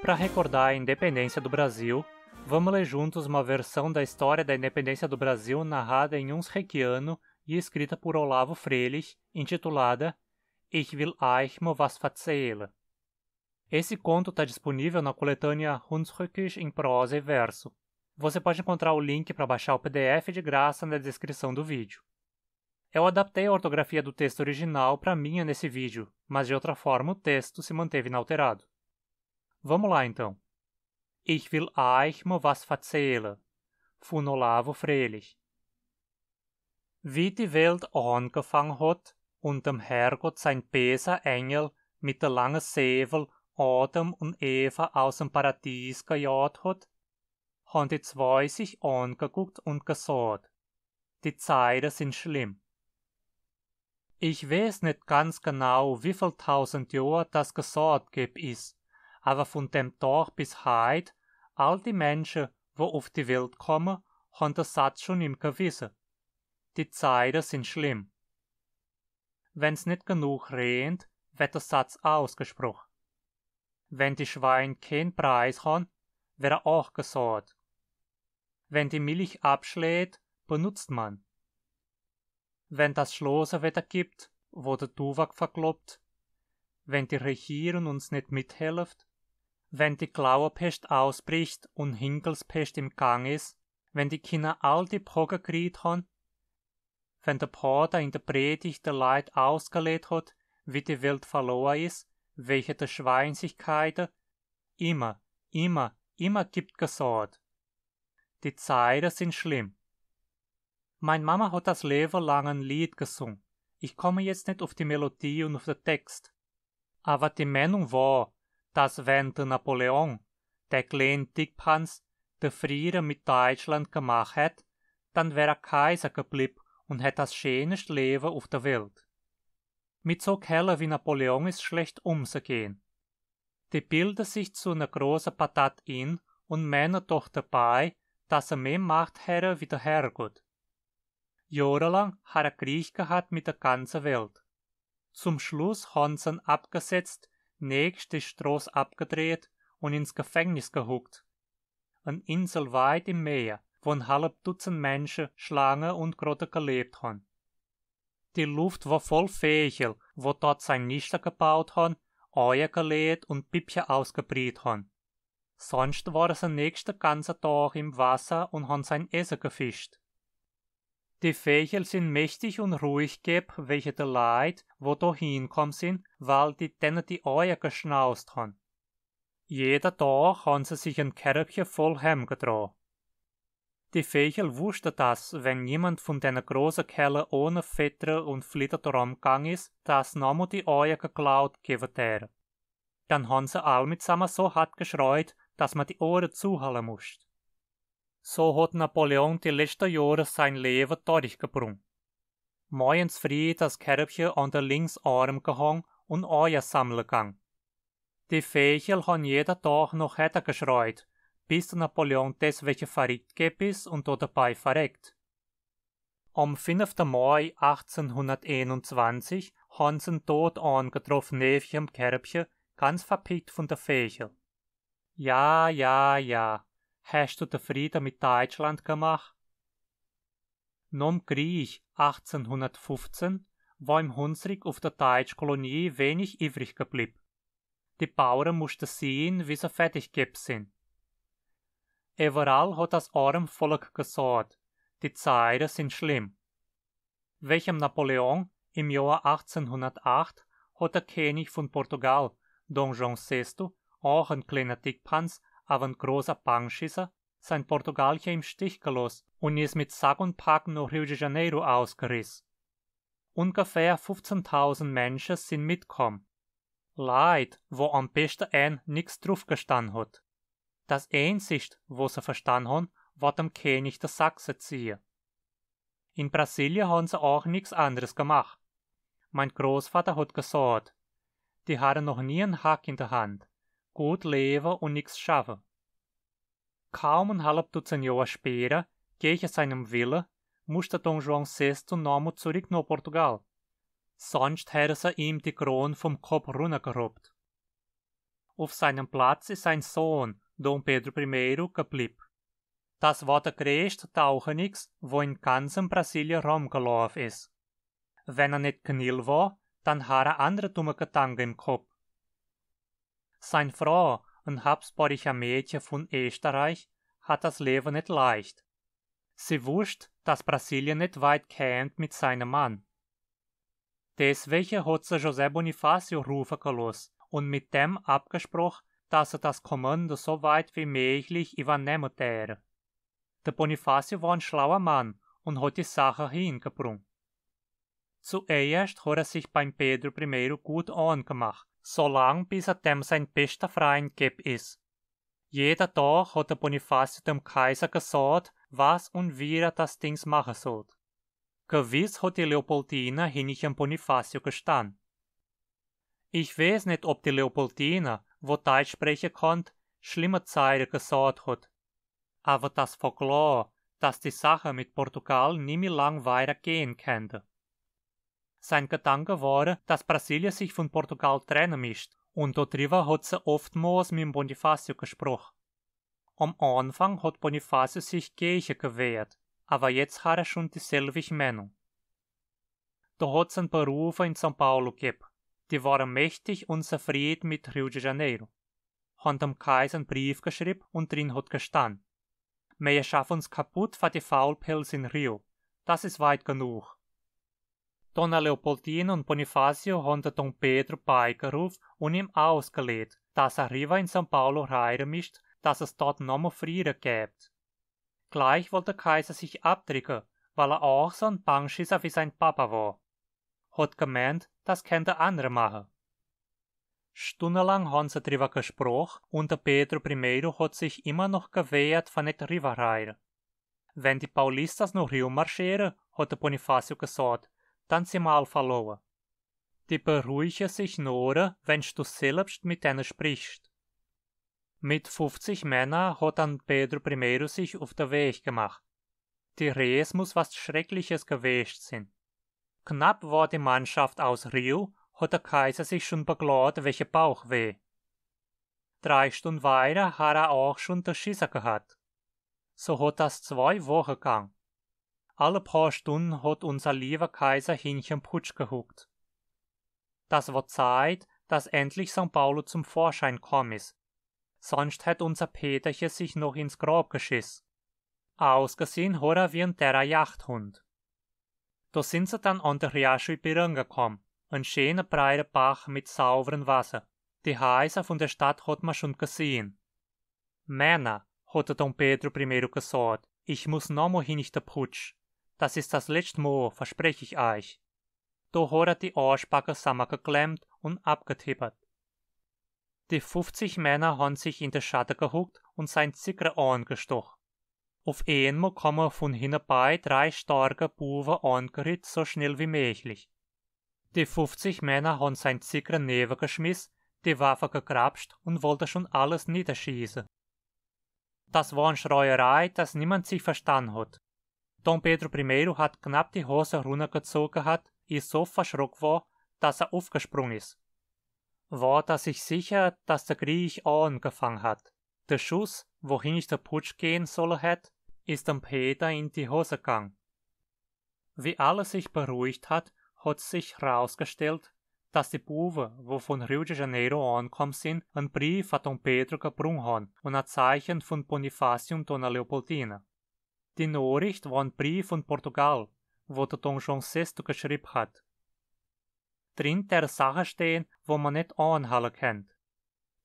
Para recordar a independência do Brasil, vamos ler juntos uma versão da história da independência do Brasil narrada em Hunsrückiano e escrita por Olavo Freylich, intitulada Ich will euch mal was erzählen. Esse conto está disponível na coletânea Hunsrückisch em prosa e verso. Você pode encontrar o link para baixar o PDF de graça na descrição do vídeo. Eu adaptei a ortografia do texto original para a minha nesse vídeo, mas de outra forma o texto se manteve inalterado. Vamos lá então. Ich will euch mal was erzählen, von Olavo Freylich. Wie die Welt angefangen hat und dem Herrgott sein böser Engel mit der langen Säbel Adam und Eva aus dem Paradies gejagt hat, haben die zwei sich angeguckt und gesagt, die Zeiten sind schlimm. Ich weiß nicht ganz genau, wie viel tausend Jahre das gesagt gibt ist, aber von dem Tag bis heute, all die Menschen, wo auf die Welt kommen, haben den Satz schon im Gewissen. Die Zeiten sind schlimm. Wenn's nicht genug regnet, wird der Satz ausgesprochen. Wenn die Schweine keinen Preis haben, wird er auch gesagt. Wenn die Milch abschlägt, benutzt man. Wenn das Schlosserwetter gibt, wo der Tuvak verkloppt, wenn die Regierung uns nicht mithilft, wenn die Klauerpest ausbricht und Hinkelspest im Gang ist, wenn die Kinder all die Pocken gekriegt haben, wenn der Pater in der Predigt der Leid ausgelegt hat, wie die Welt verloren ist, welche der Schweinsigkeiten, immer gibt gesagt. Die Zeiten sind schlimm. Mein Mama hat das Leben lang ein Lied gesungen. Ich komme jetzt nicht auf die Melodie und auf den Text. Aber die Meinung war, dass wenn der Napoleon, der kleine Dickpanz, der Frieden mit Deutschland gemacht hat, dann wäre er Kaiser geblieben und hätte das schönste Leben auf der Welt. Mit so Kerlen wie Napoleon ist schlecht umzugehen. Die bilden sich zu einer großen Patat in und meinen doch dabei, dass sie mehr Macht hätten wie der Herrgott. Jahrelang hat er Krieg gehabt mit der ganzen Welt. Zum Schluss haben sie ihn abgesetzt, nächst die Straße abgedreht und ins Gefängnis gehuckt. Eine Insel weit im Meer, wo ein halb Dutzend Menschen, Schlangen und Grotten gelebt haben. Die Luft war voll Vögel, wo dort sein Nester gebaut haben, Eier gelegt und Püppchen ausgebrüht haben. Sonst waren sie nächsten ganzen Tag im Wasser und haben sein Essen gefischt. Die Vögel sind mächtig und ruhig geb, welche der Leid, wo da hinkommen sind, weil die denen die Eier geschnaust haben. Jeder Tag haben sie sich ein Körbchen voll Hemm getragen. Die Vögel wussten das, wenn jemand von den großen Kerlen ohne Fetter und Flitter rumgegangen ist, dass nochmal die Eier geklaut gewesen wären. Dann haben sie all mitsammen so hart geschreit, dass man die Ohren zuhalten musste. So hat Napoleon die letzten Jahre sein Leben durchgebracht. Morgens früh das Körbchen an der Linksarm gehangen und Eier sammeln gegangen. Die Vögel haben jeden Tag noch härter geschreit, bis der Napoleon deswegen verrückt ist und dabei verreckt. Am 5. Mai 1821 haben sie ihn tot angetroffen neben dem Körbchen, ganz verpickt von der Vögel. Ja, hast du den Frieden mit Deutschland gemacht? Nom Krieg 1815 war im Hunsrück auf der Deutschkolonie wenig übrig geblieben. Die Bauern mussten sehen, wie sie fertig gegeben sind. Überall hat das arme Volk gesagt, die Zeiten sind schlimm. Welchem Napoleon im Jahr 1808 hat der König von Portugal, Dom João VI, auch ein kleiner Dickpanz, aber ein großer Bankschisser, sein Portugalchen im Stich gelassen und ist mit Sack und Pack nach Rio de Janeiro ausgerissen. Ungefähr 15.000 Menschen sind mitgekommen. Leid, wo am besten nix drauf gestanden hat. Das Einzigste, wo sie verstanden haben, war dem König der Sachse ziehen. In Brasilien haben sie auch nichts anderes gemacht. Mein Großvater hat gesagt, die haben noch nie einen Hack in der Hand, gut leben und nichts schaffen. Kaum ein halb Dutzend Jahre später, gegen seinem Willen, musste Dom João VI nochmal zurück nach Portugal. sonst hätte sie ihm die Krone vom Kopf runtergerobbt. Auf seinem Platz ist sein Sohn, Dom Pedro I, geblieben. Das war der größte Tauchnix, wo in ganzem Brasilien rumgelaufen ist. Wenn nicht Knil war, dann hat andere dumme Gedanken im Kopf. Sein Frau, ein habsburgischer Mädchen von Österreich, hat das Leben nicht leicht. Sie wusste, dass Brasilien nicht weit kämt mit seinem Mann. Deswegen hat sie José Bonifácio rufen gelassen und mit dem abgesprochen, dass er das Kommando so weit wie möglich übernehmen würde. Der Bonifácio war ein schlauer Mann und hat die Sache hingebracht. Zuerst hat er sich beim Pedro I gut angemacht, solange bis er dem sein bester Freund geb ist. Jeder Tag hat der Bonifácio dem Kaiser gesagt, was und wie er das Dings machen soll. Gewiss hat die Leopoldina hinter dem Bonifácio gestanden. Ich weiß nicht, ob die Leopoldina, wo Deutsch sprechen konnte, schlimme Zeiten gesagt hat. Aber das war klar, dass die Sache mit Portugal nie mehr lang weitergehen könnte. Sein Gedanke war, dass Brasilien sich von Portugal trennen müsste, und darüber hat sie oftmals mit Bonifácio gesprochen. Am Anfang hat Bonifácio sich gegen gewehrt, aber jetzt hat er schon dieselbe Meinung. Da hat es einen Berufer in São Paulo gegeben, die waren mächtig und zufrieden mit Rio de Janeiro. Haben dem Kaiser einen Brief geschrieben und drin hat gestanden: Wir schaffen uns kaputt für die Faulpelz in Rio, das ist weit genug. Dona Leopoldina und Bonifácio haben Dom Pedro beigerufen und ihm ausgelegt, dass er rüber in São Paulo reiten müsste, dass es dort nochmal Frieden gibt. Gleich wollte der Kaiser sich abdrücken, weil er auch so ein Bangschisser wie sein Papa war. Hat gemeint, das könnte andere machen. Stundenlang haben sie drüber gesprochen und der Pedro I hat sich immer noch gewehrt von nicht rüberreiten. Wenn die Paulistas nach Rio marschieren, hat der Bonifácio gesagt, dann sind wir all verloren. Die beruhigen sich nur, wenn du selbst mit denen sprichst. Mit 50 Männern hat dann Pedro I sich auf den Weg gemacht. Die Reise muss was Schreckliches gewesen sein. Knapp war die Mannschaft aus Rio, hat der Kaiser sich schon beklagt, welche Bauchweh. 3 Stunden weiter hat er auch schon den Schisser gehabt. So hat das 2 Wochen gegangen. Alle paar Stunden hat unser lieber Kaiser hinterm Putsch gehuckt. Das war Zeit, dass endlich São Paulo zum Vorschein gekommen ist. Sonst hätte unser Peterchen sich noch ins Grab geschissen. Ausgesehen hat er wie ein derrer Jagdhund. Da sind sie dann an der Riacho Ipiranga gekommen, ein schöner breiter Bach mit sauberem Wasser. Die Häuser von der Stadt hat man schon gesehen. Männer, hat der Dom Pedro I gesagt, ich muss nochmal hin in den Putsch. Das ist das letzte Mal, verspreche ich euch. Da hat er die Arschbacke zusammengeklemmt und abgetippert. Die 50 Männer haben sich in der Schatten gehuckt und sein Zicker angestochen. Auf einmal kommen von hintenbei 3 starke Buben angeritten, so schnell wie möglich. Die 50 Männer haben sein Zicker nebengeschmissen, die Waffe gegrapscht und wollten schon alles niederschießen. Das war eine Schreierei, dass niemand sich verstanden hat. Dom Pedro I hat knapp die Hose runtergezogen, ist so verschrocken war, dass er aufgesprungen ist. War er sich sicher, dass der Krieg angefangen hat. Der Schuss, wohin ich der Putsch gehen soll hätte, ist dem Peter in die Hose gegangen. Wie alles sich beruhigt hat sich herausgestellt, dass die Buben, wo von Rio de Janeiro angekommen sind, einen Brief an Dom Pedro gebracht haben und ein Zeichen von Bonifácio und Dona Leopoldina. Die Nachricht war ein Brief von Portugal, wo der Dom João VI geschrieben hat. Drin der Sachen stehen, wo man nicht anhalten kann.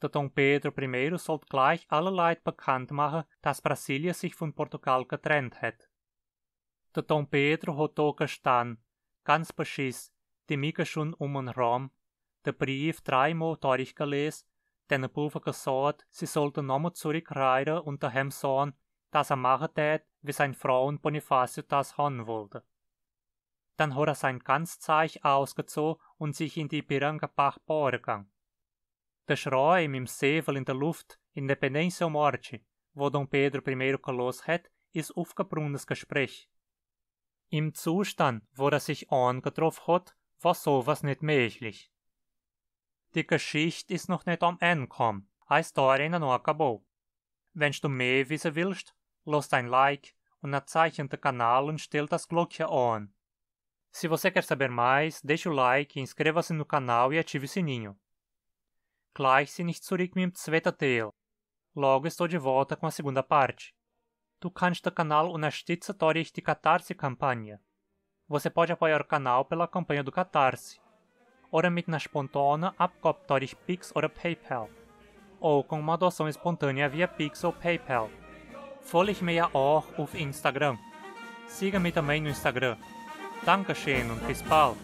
Der Dom Pedro I sollte gleich alle Leute bekannt machen, dass Brasilien sich von Portugal getrennt hat. Der Dom Pedro hat da gestanden, ganz beschiss, die Mige schon den Raum, der Brief 3-mal durchgelesen, den Buben gesagt, sie sollten nochmal zurückreiten und daheim sagen, dass er machen tät, wie seine Frau und Bonifácio das haben wollte. Dann hat er sein ganz Zeug ausgezogen und sich in die Piranga-Bach gegangen. Der Schrei im Sävel in der Luft, Independência Morte, wo Dom Pedro I gelost hat, ist aufgebrunnenes Gespräch. Im Zustand, wo er sich angetroffen hat, was sowas nicht möglich. Die Geschichte ist noch nicht am Ende gekommen, a história ainda não acabou. Wenn du mehr wissen willst, lass ein Like und abzeichne den Kanal und stell das Glöckchen an. Se você quer saber mais, deixe o like, inscreva-se no canal e ative o sininho. Gleich bin ich zurück mit dem zweiten Teil. Logo estou de volta com a segunda parte. Du kannst den Kanal unterstützen durch die Catarse-Kampagne. Você pode apoiar o canal pela campanha do Catarse, oder mit einer spontanen Abgabe durch Pix oder PayPal, ou com uma doação espontânea via Pix ou PayPal. Folge mir ja auch auf Instagram. Siga-me também no Instagram. Dankeschön und bis bald.